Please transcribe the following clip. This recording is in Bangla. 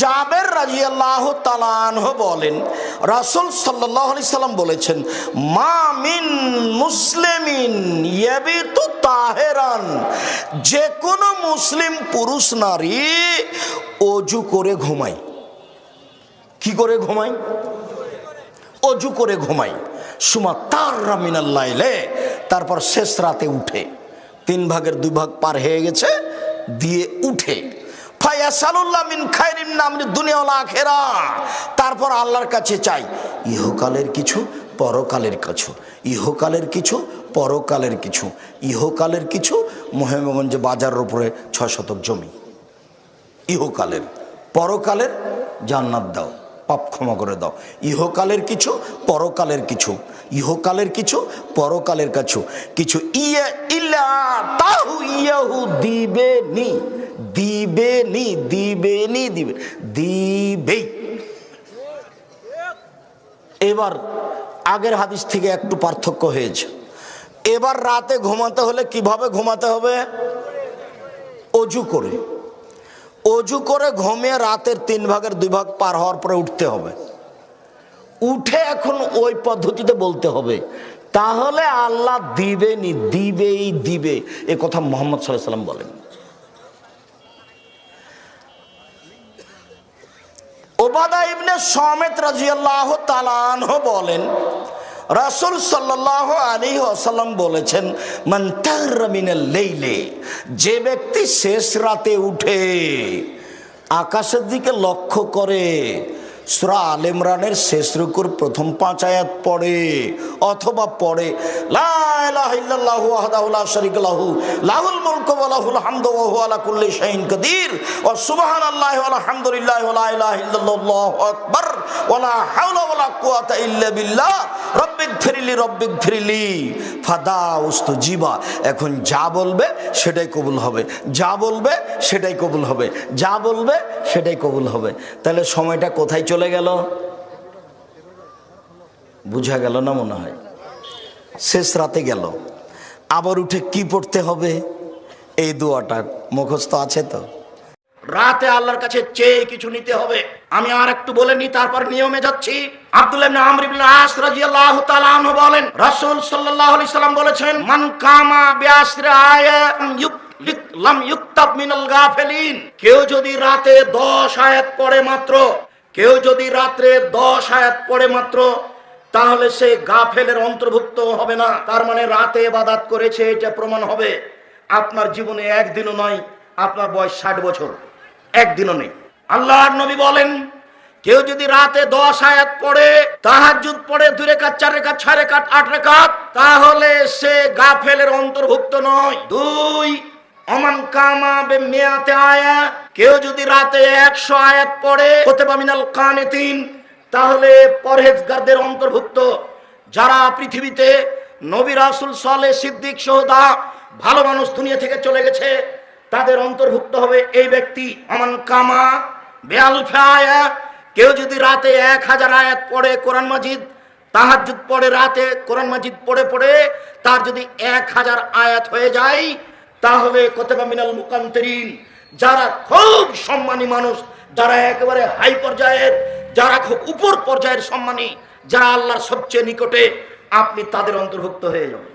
জাবের রাদিয়াল্লাহু তাআলা আনহু বলেন, রাসূল সাল্লাল্লাহু আলাইহি সাল্লাম বলেছেন, মা মিন মুসলিমিন ইয়াবিতু তাহেরান, যে কোনো মুসলিম পুরুষ নারী ওযু করে ঘুমায়। কি করে ঘুমায়? ওযু করে ঘুমায়। সুমা তাররা মিনাল লাইলে, তারপর শেষ রাতে উঠে, 3 ভাগের 2 ভাগ পার হয়ে গেছে, দিয়ে উঠে ফায়াসালুল্লাহ মিন খায়রিন নামনি দুনিয়া ওয়াল আখিরা, তারপর আল্লাহর কাছে চাই ইহকালের কিছু, পরকালের কিছু, ইহকালের কিছু, পরকালের কিছু। ইহকালের কিছু মহেন্দ্রগঞ্জ বাজারের উপরে 6 শতক জমি ইহকালের, পরকালের জান্নাত দাও, পাপ ক্ষমা করে দাও। ইহকালের কিছু, পরকালের কিছু, ইহকালের কিছু, পরকালের কিছু কিছু ইয়া ইল্লা তাহু ইয়াহু দিবে নি, দিবে নি, দিবে নি, দিবে দিবেই। এবার আগের হাদিস থেকে একটু পার্থক্য হয়েছে। এবার রাতে ঘুমাতে হলে কিভাবে ঘুমাতে হবে? ওযু করে। ওযু করে ঘুমিয়ে রাতের 3 ভাগের 2 ভাগ পার হওয়ার পরে উঠতে হবে। উঠে এখন ওই পদ্ধতিতে বলতে হবে, তাহলে আল্লাহ দিবেনি, দিবেই দিবে। এ কথা মুহাম্মদ সাল্লাল্লাহু আলাইহি ওয়াসাল্লাম বলেন। উবাদা ইবনে সামিত রাদিয়াল্লাহু তাআলা আনহু বলেন, রাসূল সাল্লাল্লাহু আলাইহি ওয়াসাল্লাম বলেছেন, মান তাগরা মিনাল লাইলি, যে ব্যক্তি শেষ রাতে উঠে আকাশের দিকে লক্ষ্য করে, সূরা আল ইমরানের শেষ রুকুর প্রথম 5 আয়াত পড়ে, অথবা পড়ে লা ইলাহা ইল্লাল্লাহু ওয়াহদাহু লা শারীকা লাহু লাহুল মুলকু ওয়া লাহুল হামদু ওয়া হুয়া আলা কুল্লি শাইইন কাদির ওয়া সুবহানাল্লাহি ওয়া আলহামদুলিল্লাহি ওয়া লা ইলাহা ইল্লাল্লাহু আকবার ওয়া লা হাওলা ওয়া লা কুওয়াতা ইল্লা বিল্লাহ রব্বিগফিরলি রব্বিগফিরলি ফাদাউস্তুজিবা। এখন যা বলবে সেটাই কবুল হবে, যা বলবে সেটাই কবুল হবে, যা বলবে সেটাই কবুল হবে। তাহলে সময়টা কোথায় চলে গেল? বুঝা গেল না মনে হয়? শেষ রাতে গেল। আবার উঠে কি পড়তে হবে? এই দোয়াটা মুখস্থ আছে তো? রাতে আল্লাহর কাছে চেয়ে কিছু নিতে হবে। আমি আর একটু বলে নি, তারপর নিয়মে যাচ্ছি। আব্দুল্লাহ ইবনে আমর ইবনে আস রাদিয়াল্লাহু তাআলা আনহু বলেন, রাসূল সাল্লাল্লাহু আলাইহি সাল্লাম বলেছেন, মান কামা বিআশরি আয়াত লাম ইউকতাব মিনাল গাফিলিন, কেউ যদি রাতে 10 আয়াত পড়ে মাত্র, কেউ যদি রাতে 10 আয়াত পড়ে মাত্র, তাহলে সে গাফেলের অন্তর্ভুক্ত হবে না। তার মানে রাতে ইবাদত করেছে, এটা প্রমাণ হবে। আপনার জীবনে একদিনও নয়, আপনার বয়স 60 বছর, একদিনও নেই। আল্লাহর নবী বলেন, কেউ যদি রাতে 10 আয়াত পড়ে, তাহাজ্জুদ পড়ে 2 রাকাত 4 রাকাত 6 রাকাত 8 রাকাত, তাহলে সে গাফেলের অন্তর্ভুক্ত নয়। 2 ওমান কামা বিমিয়াতি আয়াত, কেউ যদি রাতে 100 আয়াত পড়ে, কুতিবা মিনাল কানিতিন, তাহলে পরহেজগারদের অন্তর্ভুক্ত। যারা পৃথিবীতে নবী রাসূল সালেহ সিদ্দিক সোহদা ভালো মানুষ দুনিয়া থেকে চলে গেছে, তাদের অন্তর্ভুক্ত হবে এই ব্যক্তি। ওমান কামা বিআলফি আয়াত, কেউ যদি রাতে 1000 আয়াত পড়ে কোরআন মাজিদ, তাহাজ্জুদ পড়ে রাতে কোরআন মাজিদ পড়ে পড়ে তার যদি 1000 আয়াত হয়ে যায়, তাহলে কুতিবা মিনাল মুকান্তিরিন, যারা খুব সম্মানী মানুষ, যারা একেবারে হাই পর্যায়ের, যারা খুব উপর পর্যায়ের সম্মানী, যারা আল্লাহর সবচেয়ে নিকটে, আপনি তাদের অন্তর্ভুক্ত হয়ে যাবেন।